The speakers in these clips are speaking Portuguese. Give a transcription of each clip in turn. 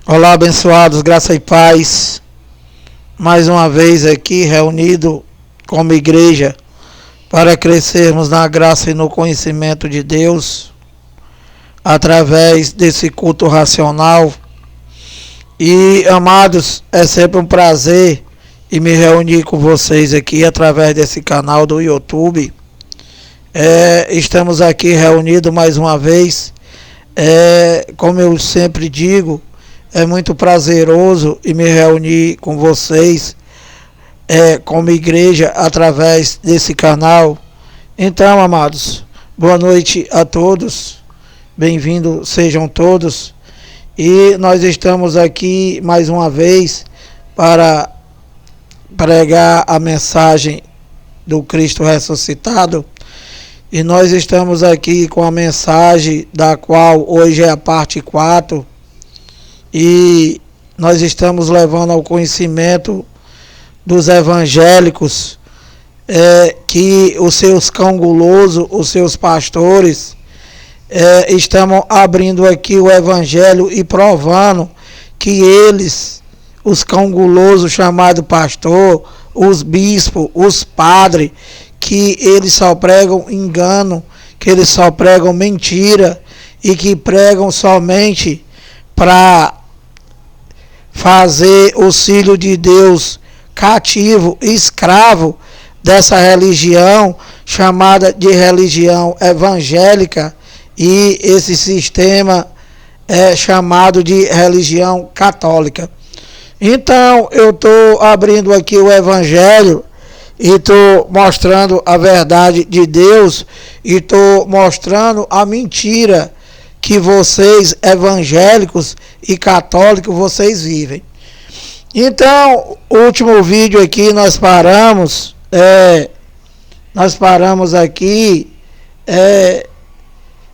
Olá, abençoados, graça e paz. Mais uma vez aqui reunido como igreja para crescermos na graça e no conhecimento de Deus através desse culto racional. E, amados, é sempre um prazer e me reunir com vocês aqui através desse canal do YouTube. Estamos aqui reunidos mais uma vez. Como eu sempre digo, é muito prazeroso e me reunir com vocês como igreja através desse canal. Então, amados, boa noite a todos, bem-vindos sejam todos. E nós estamos aqui mais uma vez para pregar a mensagem do Cristo ressuscitado. E nós estamos aqui com a mensagem da qual hoje é a parte 4. E nós estamos levando ao conhecimento dos evangélicos que os seus cão gulosos, os seus pastores, estão abrindo aqui o evangelho e provando que eles, os cão gulosos chamados pastor, os bispos, os padres, que eles só pregam engano, que eles só pregam mentira e que pregam somente para fazer os filhos de Deus cativo, escravo dessa religião chamada de religião evangélica, e esse sistema é chamado de religião católica. Então eu estou abrindo aqui o evangelho e estou mostrando a verdade de Deus e estou mostrando a mentira que vocês evangélicos e católicos vocês vivem. Então, o último vídeo aqui nós paramos aqui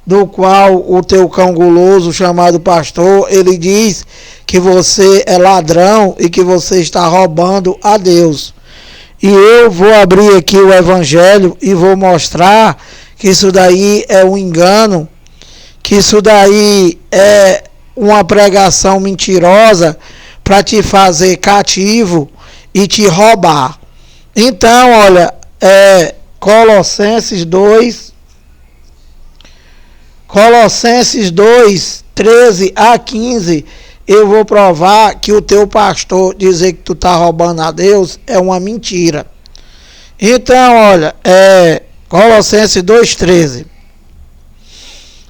do qual o teu cão guloso chamado pastor, ele diz que você é ladrão e que você está roubando a Deus. E eu vou abrir aqui o evangelho e vou mostrar que isso daí é um engano, que isso daí é uma pregação mentirosa para te fazer cativo e te roubar. Então, olha, Colossenses 2, 13 a 15, eu vou provar que o teu pastor dizer que tu tá roubando a Deus é uma mentira. Então, olha, Colossenses 2:13.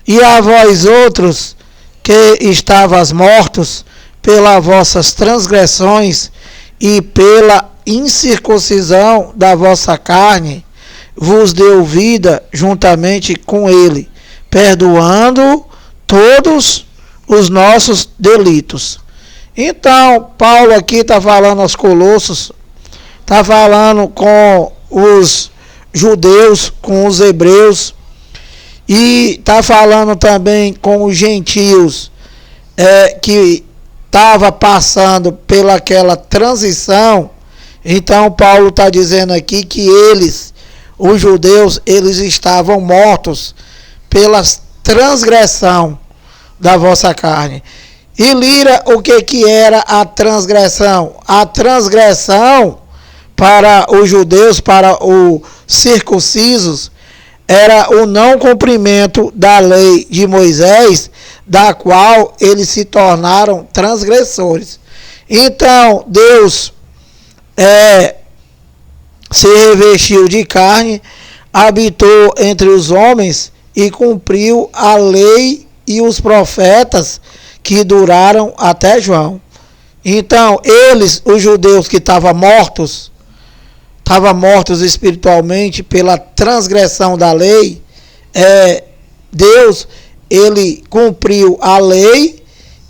E a vós outros que estavas mortos pelas vossas transgressões e pela incircuncisão da vossa carne, vos deu vida juntamente com ele, perdoando todos os nossos delitos. Então, Paulo aqui está falando aos Colossos, está falando com os judeus, com os hebreus, e está falando também com os gentios que estava passando pelaquela transição. Então Paulo está dizendo aqui que eles, os judeus, eles estavam mortos pela transgressão da vossa carne. E lira, o que era a transgressão? A transgressão para os judeus, para os circuncisos, era o não cumprimento da lei de Moisés, da qual eles se tornaram transgressores. Então, Deus se revestiu de carne, habitou entre os homens e cumpriu a lei e os profetas que duraram até João. Então, eles, os judeus que estavam mortos espiritualmente pela transgressão da lei, Deus, ele cumpriu a lei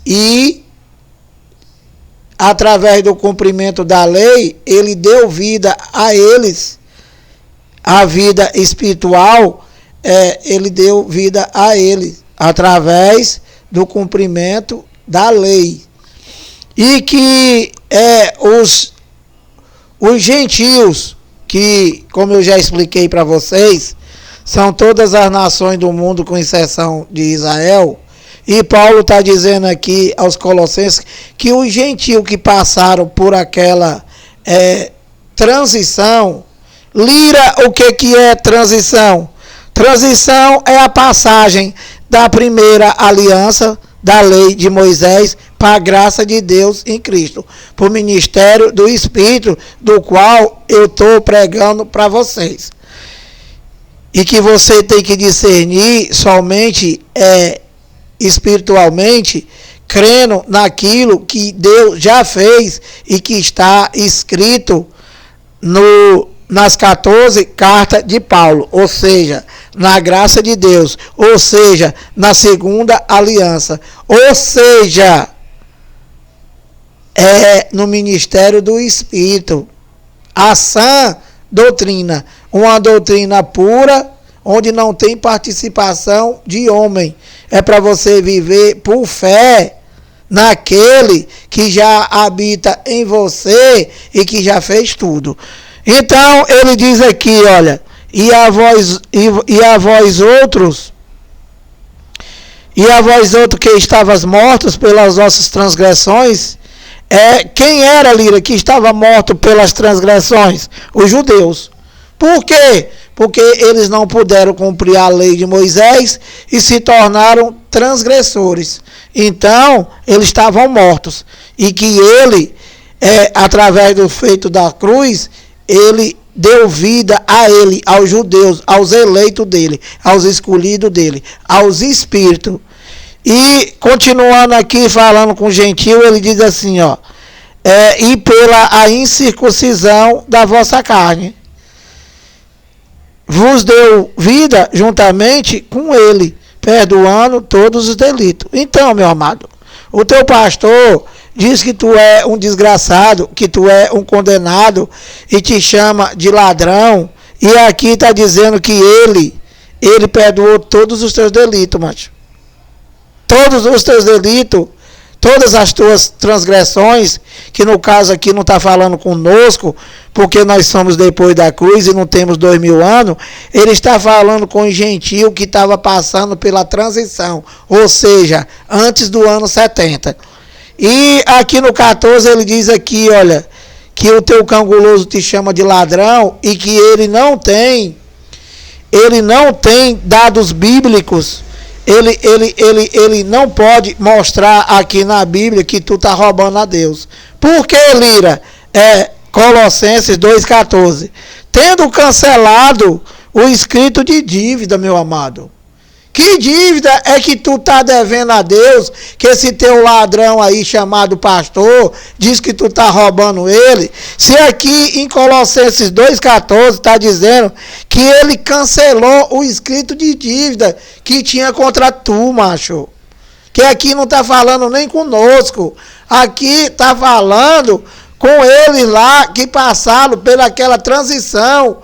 e através do cumprimento da lei, ele deu vida a eles, a vida espiritual, ele deu vida a eles através do cumprimento da lei. E que os gentios, que, como eu já expliquei para vocês, são todas as nações do mundo, com exceção de Israel, E Paulo está dizendo aqui aos Colossenses que os gentios que passaram por aquela transição. Lira, o que é transição? Transição é a passagem da primeira aliança da lei de Moisés para a graça de Deus em Cristo, para o ministério do Espírito, do qual eu estou pregando para vocês. E que você tem que discernir somente espiritualmente, crendo naquilo que Deus já fez e que está escrito nas 14 cartas de Paulo, ou seja, na graça de Deus, ou seja, na segunda aliança, ou seja, no ministério do Espírito, a sã doutrina, uma doutrina pura, onde não tem participação de homem, é para você viver por fé naquele que já habita em você e que já fez tudo. Então ele diz aqui, olha, e a vós outros que estavas mortos pelas vossas transgressões, quem era, Lira, que estava morto pelas transgressões? Os judeus. Por quê? Porque eles não puderam cumprir a lei de Moisés e se tornaram transgressores. Então, eles estavam mortos. E que ele, através do feito da cruz, ele deu vida a ele, aos judeus, aos eleitos dele, aos escolhidos dele, aos espíritos. E continuando aqui falando com o gentil, ele diz assim, ó, e pela a incircuncisão da vossa carne, vos deu vida juntamente com ele, perdoando todos os delitos. Então, meu amado, o teu pastor diz que tu é um desgraçado, que tu é um condenado e te chama de ladrão, e aqui está dizendo que ele perdoou todos os teus delitos, macho. Todos os teus delitos, todas as tuas transgressões, que no caso aqui não está falando conosco, porque nós somos depois da cruz e não temos 2000 anos, ele está falando com o gentio que estava passando pela transição, ou seja, antes do ano 70. E aqui no 14 ele diz aqui, olha, que o teu canguloso te chama de ladrão e que ele não tem dados bíblicos. Ele não pode mostrar aqui na Bíblia que tu está roubando a Deus. Por que, Lira? Colossenses 2,14. Tendo cancelado o escrito de dívida, meu amado. Que dívida é que tu está devendo a Deus? Que esse teu ladrão aí chamado pastor diz que tu está roubando ele? Se aqui em Colossenses 2,14 está dizendo que ele cancelou o escrito de dívida que tinha contra tu, macho. Que aqui não está falando nem conosco. Aqui está falando com eles lá que passaram pelaquela transição.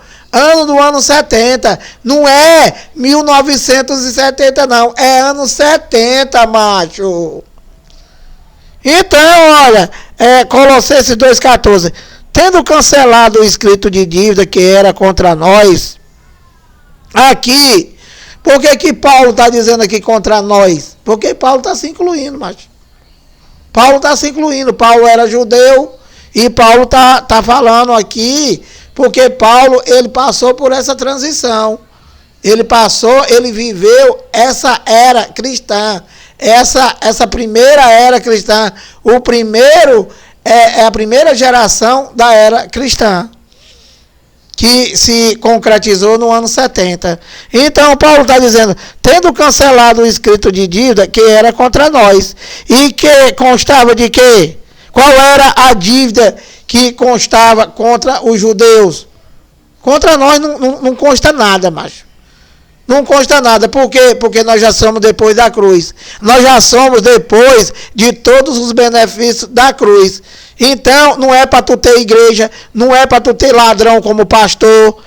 Do ano 70, não é 1970 não, é ano 70, macho. Então, olha, Colossenses 2,14, tendo cancelado o escrito de dívida que era contra nós, aqui, por que Paulo está dizendo aqui contra nós? Porque Paulo está se incluindo, macho. Paulo está se incluindo, Paulo era judeu e Paulo está falando aqui. Porque Paulo, ele passou por essa transição. Ele viveu essa era cristã. Essa primeira era cristã. O primeiro é a primeira geração da era cristã. Que se concretizou no ano 70. Então, Paulo está dizendo, tendo cancelado o escrito de dívida que era contra nós. E que constava de quê? Qual era a dívida que constava contra os judeus? Contra nós não consta nada, macho. Não consta nada. Por quê? Porque nós já somos depois da cruz. Nós já somos depois de todos os benefícios da cruz. Então, não é para tu ter igreja, não é para tu ter ladrão como pastor,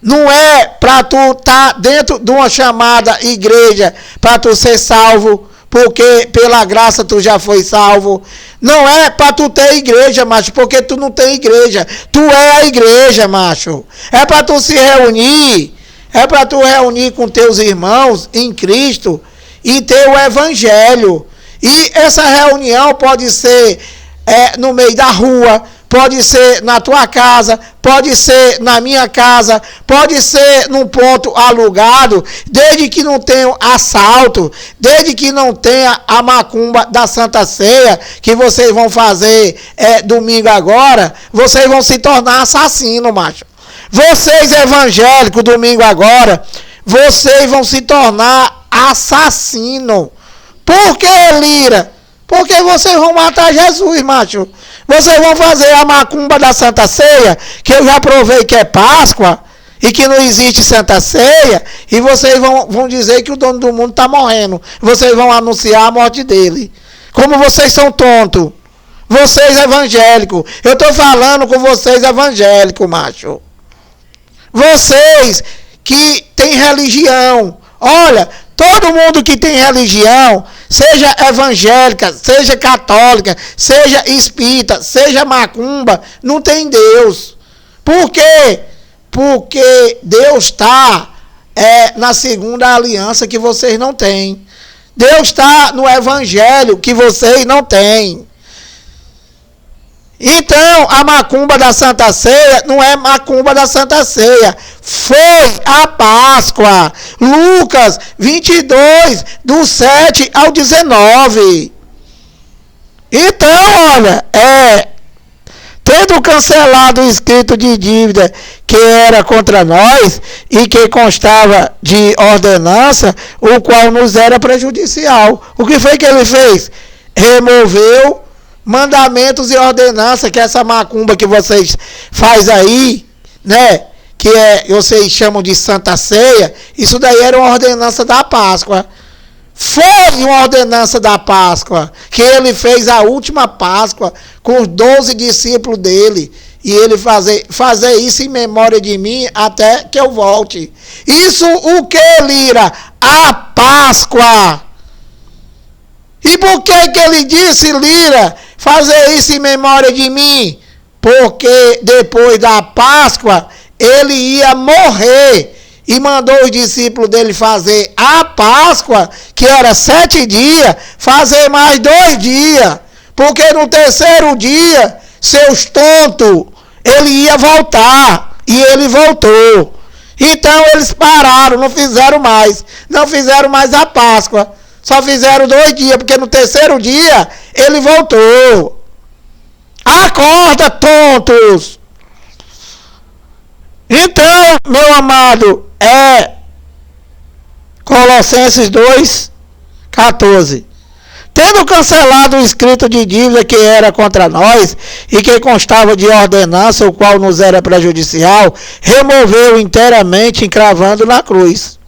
não é para tu estar dentro de uma chamada igreja, para tu ser salvo, porque pela graça tu já foi salvo. Não é para tu ter igreja, macho, porque tu não tem igreja. Tu é a igreja, macho. É para tu se reunir. É para tu reunir com teus irmãos em Cristo e ter o evangelho. E essa reunião pode ser no meio da rua, pode ser na tua casa, pode ser na minha casa, pode ser num ponto alugado, desde que não tenha assalto, desde que não tenha a macumba da Santa Ceia, que vocês vão fazer domingo agora, vocês vão se tornar assassinos, macho. Vocês evangélicos, domingo agora, vocês vão se tornar assassinos. Por que, Lira? Porque vocês vão matar Jesus, macho. Vocês vão fazer a macumba da Santa Ceia, que eu já provei que é Páscoa, e que não existe Santa Ceia, e vocês vão dizer que o dono do mundo está morrendo. Vocês vão anunciar a morte dele. Como vocês são tontos. Vocês evangélicos. Eu estou falando com vocês evangélicos, macho. Vocês que têm religião. Olha, todo mundo que tem religião, seja evangélica, seja católica, seja espírita, seja macumba, não tem Deus. Por quê? Porque Deus está na segunda aliança que vocês não têm. Deus está no evangelho que vocês não têm. Então, a macumba da Santa Ceia não é macumba da Santa Ceia. Foi a Páscoa. Lucas 22, do 7 ao 19. Então, olha, tendo cancelado o escrito de dívida que era contra nós e que constava de ordenança, o qual nos era prejudicial. O que foi que ele fez? Removeu mandamentos e ordenanças, que é essa macumba que vocês faz aí, né? Que vocês chamam de Santa Ceia. Isso daí era uma ordenança da Páscoa. Foi uma ordenança da Páscoa, que ele fez a última Páscoa com os 12 discípulos dele. E ele fazer isso em memória de mim até que eu volte. Isso o que, Lira? A Páscoa. E por que ele disse, Lira, fazer isso em memória de mim? Porque depois da Páscoa, ele ia morrer. E mandou os discípulos dele fazer a Páscoa, que era 7 dias, fazer mais 2 dias. Porque no terceiro dia, seus tontos, ele ia voltar. E ele voltou. Então eles pararam, não fizeram mais. Não fizeram mais a Páscoa. Só fizeram 2 dias, porque no terceiro dia ele voltou. Acorda, tontos! Então, meu amado, Colossenses 2, 14. Tendo cancelado o escrito de dívida que era contra nós e que constava de ordenança, o qual nos era prejudicial, removeu inteiramente, encravando na cruz.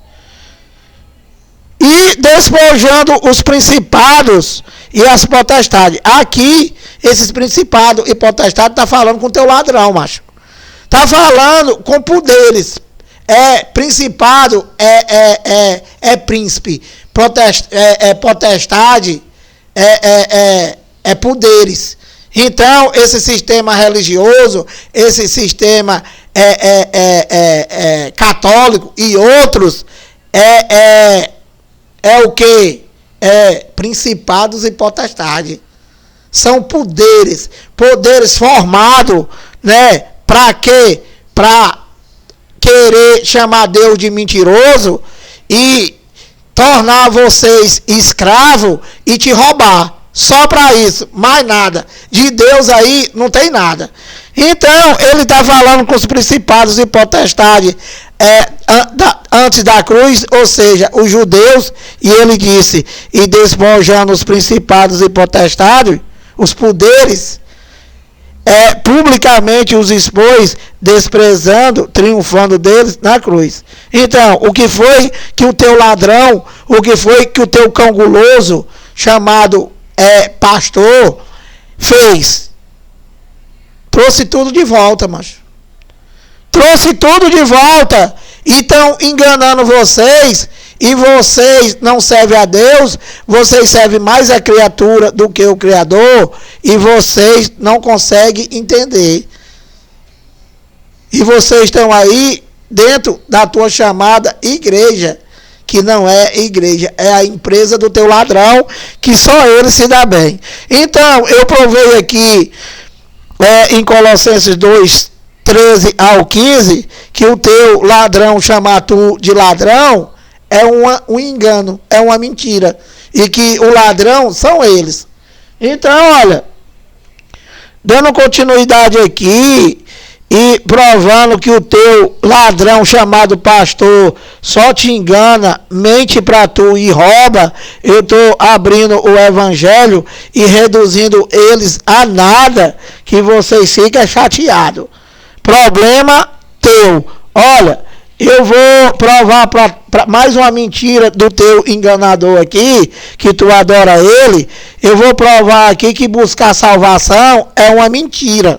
E despojando os principados e as potestades. Aqui, esses principados e potestades está falando com o teu ladrão, macho. Está falando com poderes. Principado príncipe. Potestade poderes. Então, esse sistema religioso, esse sistema católico e outros o que? Principados e potestades. São poderes formados, né? Para quê? Para querer chamar Deus de mentiroso e tornar vocês escravos e te roubar. Só para isso, mais nada. De Deus aí não tem nada. Então, ele está falando com os principados e potestades antes da cruz, ou seja, os judeus, e ele disse, e despojando os principados e potestades, os poderes, publicamente os expôs, desprezando, triunfando deles na cruz. Então, o que foi que o teu ladrão, o que foi que o teu cão guloso, chamado pastor, fez? Trouxe tudo de volta, macho. Trouxe tudo de volta. E estão enganando vocês. E vocês não servem a Deus. Vocês servem mais a criatura do que o Criador. E vocês não conseguem entender. E vocês estão aí dentro da tua chamada igreja. que não é igreja, é a empresa do teu ladrão, que só ele se dá bem. Então, eu provei aqui em Colossenses 2, 13 ao 15, que o teu ladrão chamar tu de ladrão é um engano, é uma mentira. E que o ladrão são eles. Então, olha, dando continuidade aqui e provando que o teu ladrão chamado pastor só te engana, mente para tu e rouba, eu estou abrindo o evangelho e reduzindo eles a nada, que vocês ficam chateados. Problema teu. Olha, eu vou provar pra mais uma mentira do teu enganador aqui, que tu adora ele. Eu vou provar aqui que buscar salvação é uma mentira,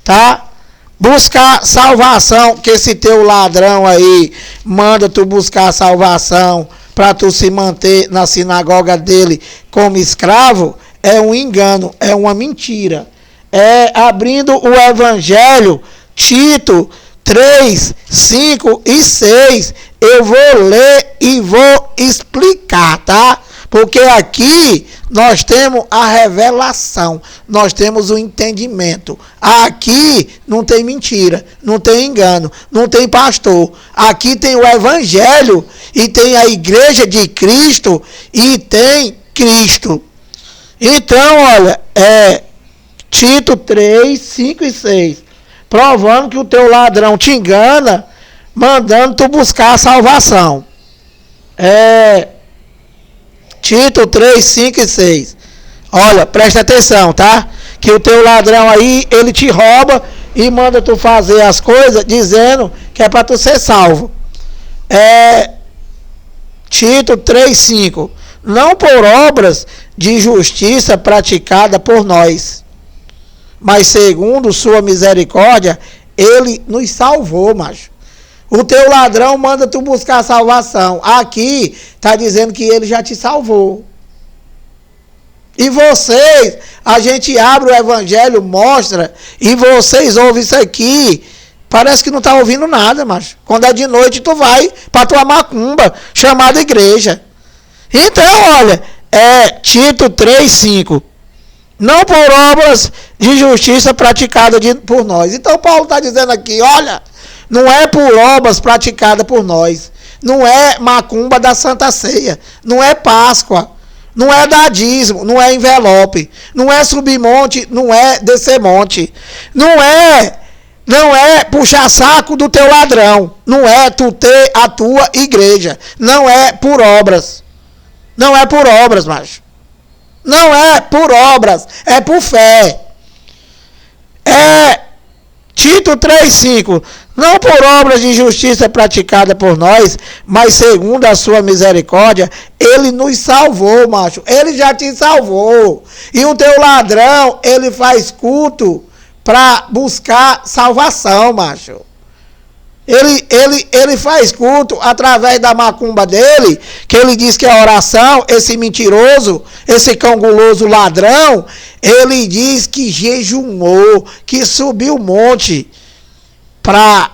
tá? Buscar salvação, que esse teu ladrão aí manda tu buscar salvação para tu se manter na sinagoga dele como escravo, é um engano, é uma mentira. É abrindo o evangelho, Tito 3, 5 e 6, eu vou ler e vou explicar, tá? Porque aqui nós temos a revelação, nós temos o entendimento. Aqui não tem mentira, não tem engano, não tem pastor. Aqui tem o evangelho e tem a igreja de Cristo e tem Cristo. Então, olha, Tito 3, 5 e 6. Provando que o teu ladrão te engana, mandando tu buscar a salvação. Tito 3, 5 e 6. Olha, presta atenção, tá? Que o teu ladrão aí, ele te rouba e manda tu fazer as coisas dizendo que é para tu ser salvo. Tito 3, 5. Não por obras de justiça praticada por nós, mas segundo sua misericórdia, ele nos salvou, macho. O teu ladrão manda tu buscar salvação. Aqui está dizendo que ele já te salvou. E vocês, a gente abre o evangelho, mostra, e vocês ouvem isso aqui, parece que não está ouvindo nada, macho. Quando é de noite, tu vai para tua macumba, chamada igreja. Então, olha, Tito 3, 5. Não por obras de justiça praticada por nós. Então Paulo está dizendo aqui, olha, não é por obras praticadas por nós. Não é macumba da Santa Ceia. Não é Páscoa. Não é dadismo. Não é envelope. Não é subir monte. Não é descer monte. Não é puxar saco do teu ladrão. Não é tu ter a tua igreja. Não é por obras. Não é por obras, macho. Não é por obras, é por fé. Tito 3, 5. Não por obras de justiça praticada por nós, mas segundo a sua misericórdia, ele nos salvou, macho. Ele já te salvou. E o teu ladrão, ele faz culto para buscar salvação, macho. Ele faz culto através da macumba dele, que ele diz que é oração. Esse mentiroso, esse cão guloso ladrão, ele diz que jejuou, que subiu o monte para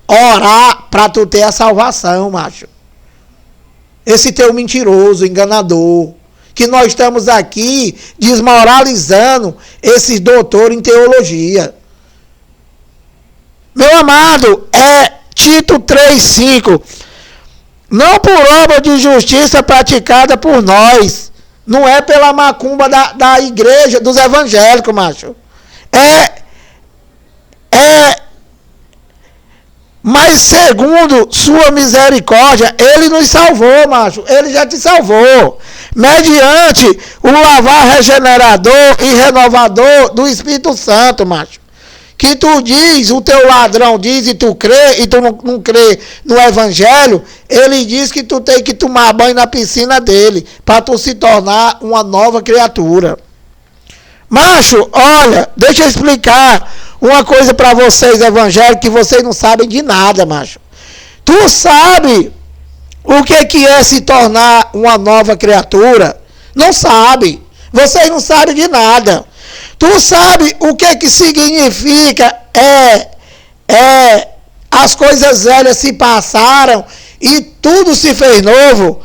orar, para tu ter a salvação, macho. Esse teu mentiroso, enganador, que nós estamos aqui desmoralizando esses doutores em teologia. Meu amado, Tito 3, 5. Não por obra de justiça praticada por nós. Não é pela macumba da igreja, dos evangélicos, macho. Mas segundo sua misericórdia, ele nos salvou, macho. Ele já te salvou. Mediante o lavar regenerador e renovador do Espírito Santo, macho. Que tu diz, o teu ladrão diz e tu crê, e tu não crê no evangelho, ele diz que tu tem que tomar banho na piscina dele, para tu se tornar uma nova criatura. Macho, olha, deixa eu explicar uma coisa para vocês, evangélicos, que vocês não sabem de nada, macho. Tu sabe o que é se tornar uma nova criatura? Não sabe. Vocês não sabem de nada. Tu sabe o que significa as coisas velhas se passaram e tudo se fez novo.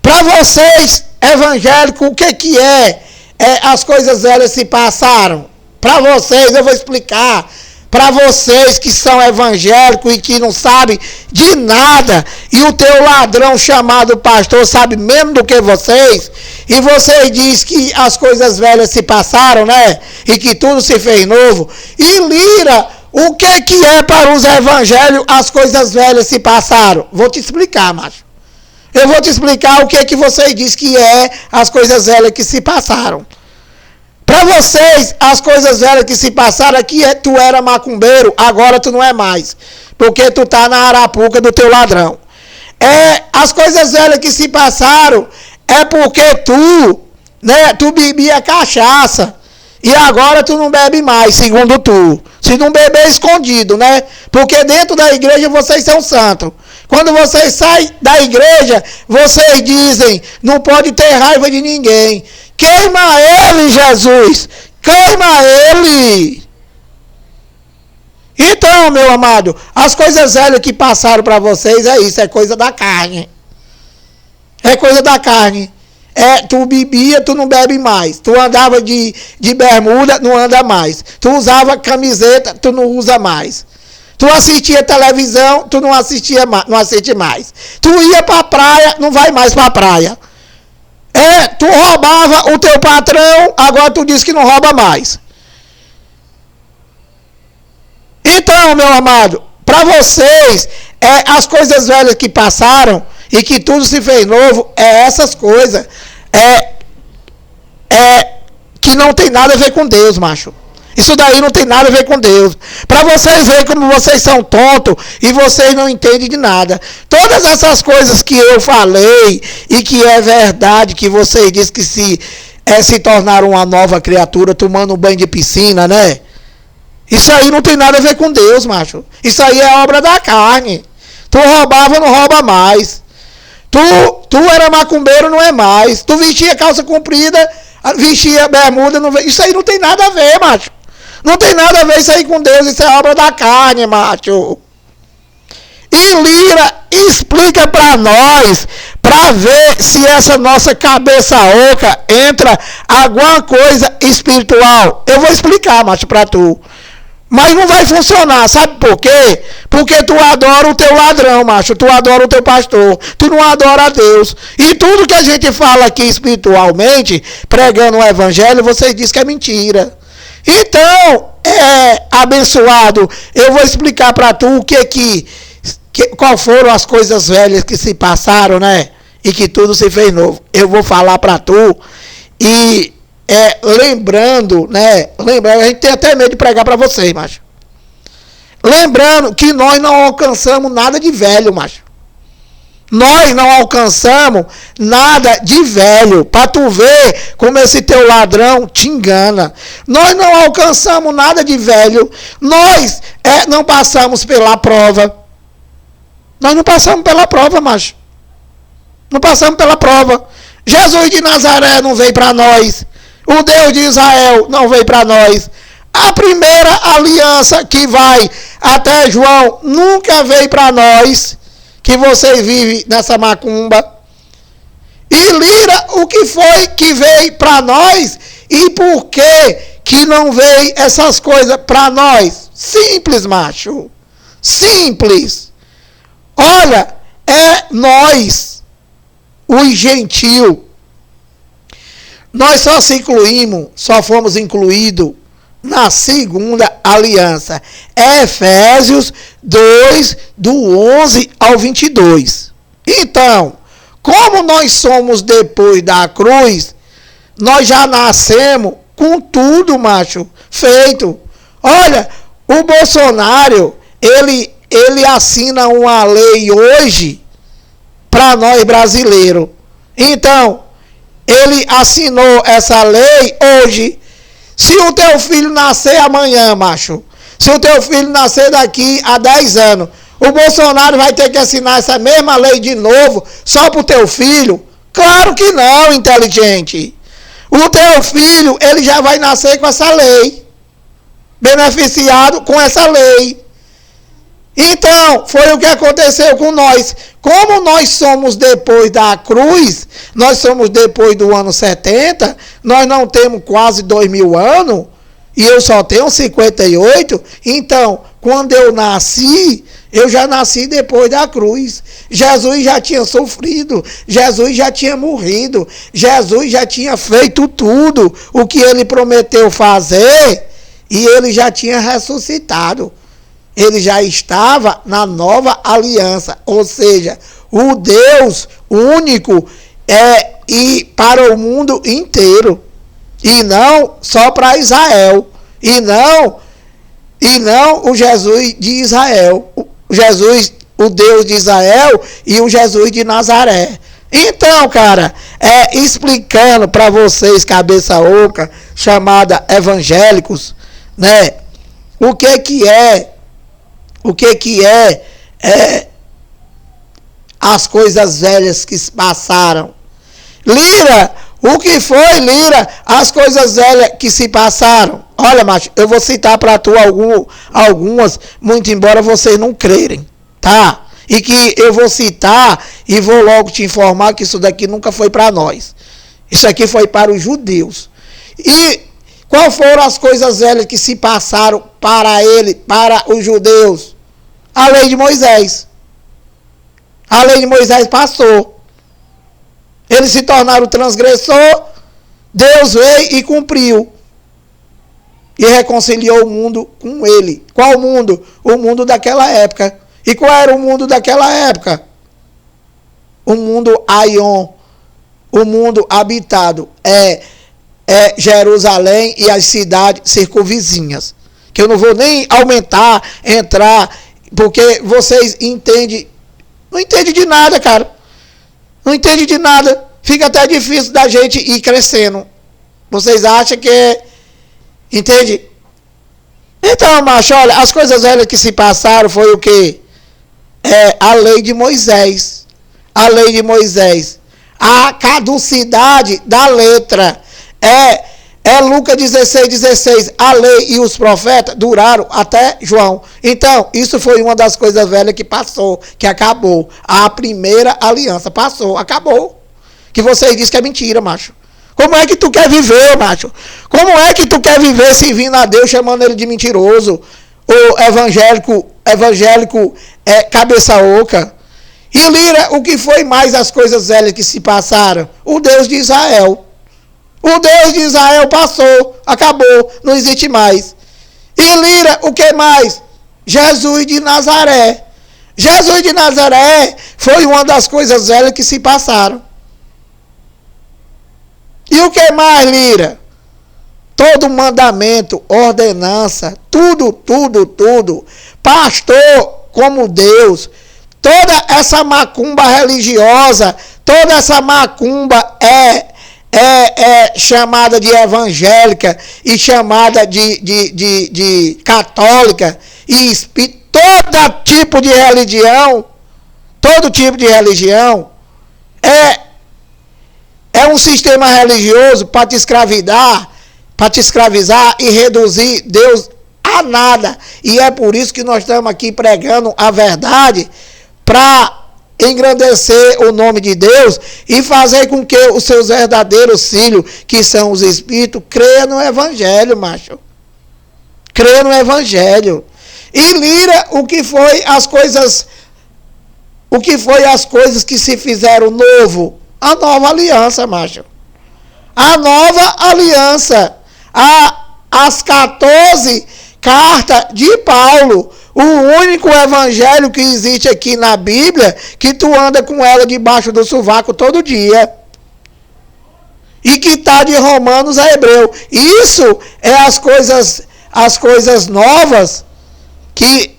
Para vocês, evangélicos, o que é? As coisas velhas se passaram. Para vocês, eu vou explicar. Para vocês que são evangélicos e que não sabem de nada, e o teu ladrão chamado pastor sabe menos do que vocês, e vocês dizem que as coisas velhas se passaram, né? E que tudo se fez novo. E Lira, o que é para os evangélicos as coisas velhas se passaram? Vou te explicar, macho. Eu vou te explicar o que vocês dizem que é as coisas velhas que se passaram. Para vocês, as coisas velhas que se passaram aqui tu era macumbeiro, agora tu não é mais. Porque tu tá na arapuca do teu ladrão. As coisas velhas que se passaram é porque tu bebia cachaça. E agora tu não bebe mais, segundo tu. Se não beber escondido, né? Porque dentro da igreja vocês são santos. Quando vocês saem da igreja, vocês dizem, não pode ter raiva de ninguém. Queima ele, Jesus! Queima ele! Então, meu amado, as coisas velhas que passaram para vocês é isso, é coisa da carne. É coisa da carne. Tu bebia, tu não bebe mais. Tu andava de bermuda, não anda mais. Tu usava camiseta, tu não usa mais. Tu assistia televisão, tu não assiste mais. Tu ia pra praia, não vai mais pra praia. Tu roubava o teu patrão, agora tu diz que não rouba mais. Então, meu amado, para vocês, as coisas velhas que passaram e que tudo se fez novo, essas coisas que não tem nada a ver com Deus, macho. Isso daí não tem nada a ver com Deus. Para vocês verem como vocês são tontos e vocês não entendem de nada. Todas essas coisas que eu falei e que é verdade, que vocês dizem que se tornaram uma nova criatura tomando um banho de piscina, né? Isso aí não tem nada a ver com Deus, macho. Isso aí é obra da carne. Tu roubava, não rouba mais. Tu era macumbeiro, não é mais. Tu vestia calça comprida, vestia bermuda, não... Isso aí não tem nada a ver, macho. Não tem nada a ver isso aí com Deus, isso é obra da carne, macho. E Lira, explica para nós, para ver se essa nossa cabeça oca entra alguma coisa espiritual. Eu vou explicar, macho, para tu. Mas não vai funcionar, sabe por quê? Porque tu adora o teu ladrão, macho, tu adora o teu pastor, tu não adora a Deus. E tudo que a gente fala aqui espiritualmente, pregando o evangelho, vocês dizem que é mentira. Então, abençoado, eu vou explicar para tu qual foram as coisas velhas que se passaram, né? E que tudo se fez novo. Eu vou falar para tu e lembrando, né? Lembrando, a gente tem até medo de pregar para vocês, macho. Lembrando que nós não alcançamos nada de velho, macho. Nós não alcançamos nada de velho. Para tu ver como esse teu ladrão te engana. Nós não alcançamos nada de velho. Nós não passamos pela prova. Nós não passamos pela prova, macho. Não passamos pela prova. Jesus de Nazaré não veio para nós. O Deus de Israel não veio para nós. A primeira aliança que vai até João nunca veio para nós. Que vocês vivem nessa macumba. E Lira, o que foi que veio para nós? E por que não veio essas coisas para nós? Simples, macho. Simples. Olha, nós, os gentios, nós só fomos incluídos na segunda aliança. Efésios 2, do 11 ao 22. Então, como nós somos depois da cruz, nós já nascemos com tudo, macho, feito. Olha, o Bolsonaro, ele assina uma lei hoje para nós brasileiros. Então, ele assinou essa lei hoje. Se o teu filho nascer amanhã, macho, se o teu filho nascer daqui a 10 anos, o Bolsonaro vai ter que assinar essa mesma lei de novo só pro teu filho? Claro que não, inteligente. O teu filho, ele já vai nascer com essa lei, beneficiado com essa lei. Então, foi o que aconteceu com nós. Como nós somos depois da cruz, nós somos depois do ano 70, nós não temos quase 2000 anos, e eu só tenho 58, então, quando eu nasci, eu já nasci depois da cruz. Jesus já tinha sofrido, Jesus já tinha morrido, Jesus já tinha feito tudo o que ele prometeu fazer, e ele já tinha ressuscitado. Ele já estava na nova aliança, ou seja, o Deus único e para o mundo inteiro, e não só para Israel, e não o Jesus de Israel, o Deus de Israel e o Jesus de Nazaré. Então, cara, explicando para vocês, cabeça oca, chamada evangélicos, né, o que é as coisas velhas que se passaram. Lira, o que foi, Lira, as coisas velhas que se passaram? Olha, macho, eu vou citar para tu algumas, muito embora vocês não crerem, tá? E que eu vou citar e vou logo te informar que isso daqui nunca foi para nós. Isso aqui foi para os judeus. E qual foram as coisas velhas que se passaram para os judeus? A lei de Moisés. A lei de Moisés passou. Eles se tornaram transgressor, Deus veio e cumpriu. E reconciliou o mundo com ele. Qual mundo? O mundo daquela época. E qual era o mundo daquela época? O mundo Aion. O mundo habitado. É Jerusalém e as cidades circunvizinhas. Que eu não vou nem entrar, porque vocês entendem. Não entendem de nada, cara. Não entendem de nada. Fica até difícil da gente ir crescendo. Vocês acham que entende? Então, macho, olha, as coisas velhas que se passaram foi o quê? A lei de Moisés. A lei de Moisés. A caducidade da letra. Lucas 16:16. A lei e os profetas duraram até João. Então, isso foi uma das coisas velhas que passou, que acabou. A primeira aliança passou, acabou. Que vocês dizem que é mentira, macho. Como é que tu quer viver, macho? Como é que tu quer viver servindo a Deus, chamando ele de mentiroso? Ou evangélico cabeça oca? E Lira, o que foi mais as coisas velhas que se passaram? O Deus de Israel. O Deus de Israel passou, acabou, não existe mais. E Lira, o que mais? Jesus de Nazaré. Jesus de Nazaré foi uma das coisas velhas que se passaram. E o que mais, Lira? Todo mandamento, ordenança, tudo. Pastor como Deus. Toda essa macumba religiosa, toda essa macumba é chamada de evangélica e chamada de católica e todo tipo de religião é um sistema religioso para te escravizar e reduzir Deus a nada. E é por isso que nós estamos aqui pregando a verdade para engrandecer o nome de Deus e fazer com que os seus verdadeiros filhos, que são os espíritos, creiam no evangelho, macho. Creiam no evangelho. E Lira, o que foi as coisas que se fizeram novo? A nova aliança, macho. A nova aliança. As 14 cartas de Paulo. O único evangelho que existe aqui na Bíblia, que tu anda com ela debaixo do sovaco todo dia. E que está de Romanos a Hebreu. Isso é as coisas novas que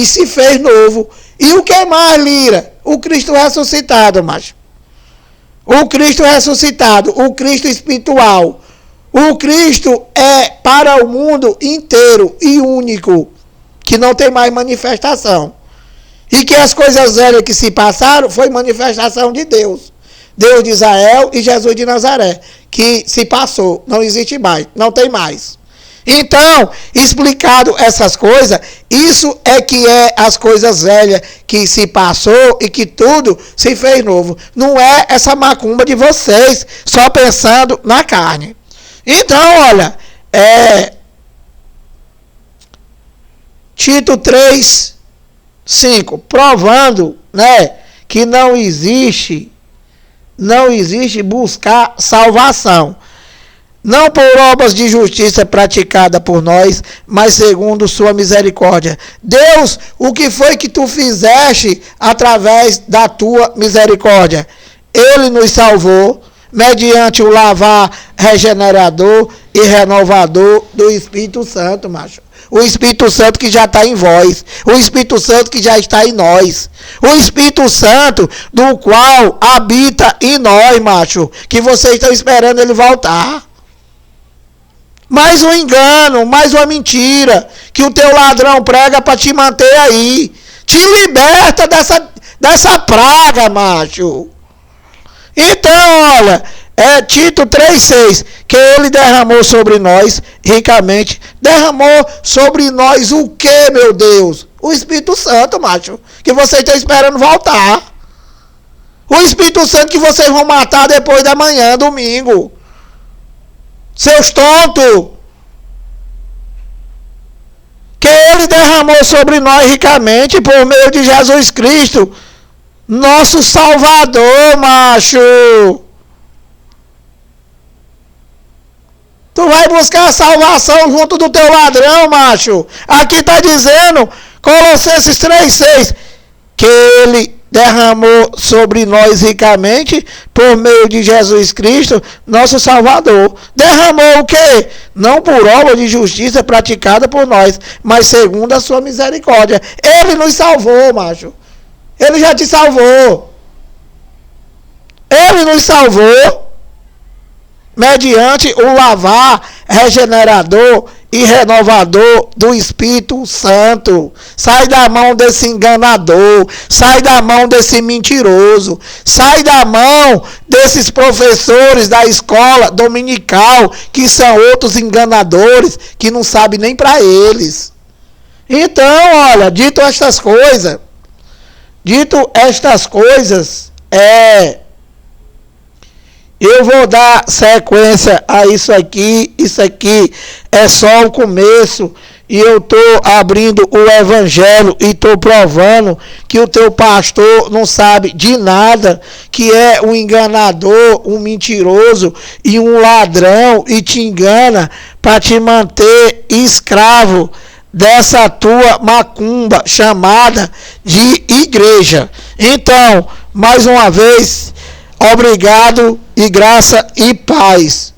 se fez novo. E o que mais, Lira? O Cristo ressuscitado, macho. O Cristo ressuscitado, o Cristo espiritual. O Cristo é para o mundo inteiro e único, que não tem mais manifestação. E que as coisas velhas que se passaram foi manifestação de Deus. Deus de Israel e Jesus de Nazaré, que se passou, não existe mais, não tem mais. Então, explicado essas coisas, isso é que é as coisas velhas que se passou e que tudo se fez novo. Não é essa macumba de vocês, só pensando na carne. Então, olha, Tito 3, 5, provando, né, que não existe buscar salvação. Não por obras de justiça praticada por nós, mas segundo sua misericórdia. Deus, o que foi que tu fizeste através da tua misericórdia? Ele nos salvou mediante o lavar regenerador e renovador do Espírito Santo, macho. O Espírito Santo que já está em vós. O Espírito Santo que já está em nós. O Espírito Santo do qual habita em nós, macho. Que vocês estão esperando ele voltar. Mais um engano, mais uma mentira que o teu ladrão prega para te manter aí. Te liberta dessa praga, macho. Então, olha, Tito 3,6, que ele derramou sobre nós ricamente. Derramou sobre nós o que, meu Deus? O Espírito Santo, macho, que vocês estão esperando voltar. O Espírito Santo que vocês vão matar depois da manhã, domingo. Seus tontos, que ele derramou sobre nós ricamente por meio de Jesus Cristo, nosso Salvador, macho. Tu vai buscar a salvação junto do teu ladrão, macho. Aqui está dizendo, Colossenses 3,6, que ele derramou sobre nós ricamente por meio de Jesus Cristo, nosso Salvador. Derramou o quê? Não por obra de justiça praticada por nós, mas segundo a sua misericórdia. Ele nos salvou, macho. Ele já te salvou. Ele nos salvou mediante o lavar regenerador e renovador do Espírito Santo. Sai da mão desse enganador, sai da mão desse mentiroso, sai da mão desses professores da escola dominical, que são outros enganadores, que não sabem nem para eles. Então, olha, dito estas coisas, eu vou dar sequência a isso aqui. Isso aqui é só o começo. E eu estou abrindo o evangelho e estou provando que o teu pastor não sabe de nada, que é um enganador, um mentiroso e um ladrão, e te engana para te manter escravo dessa tua macumba chamada de igreja. Então, mais uma vez, obrigado e graça e paz.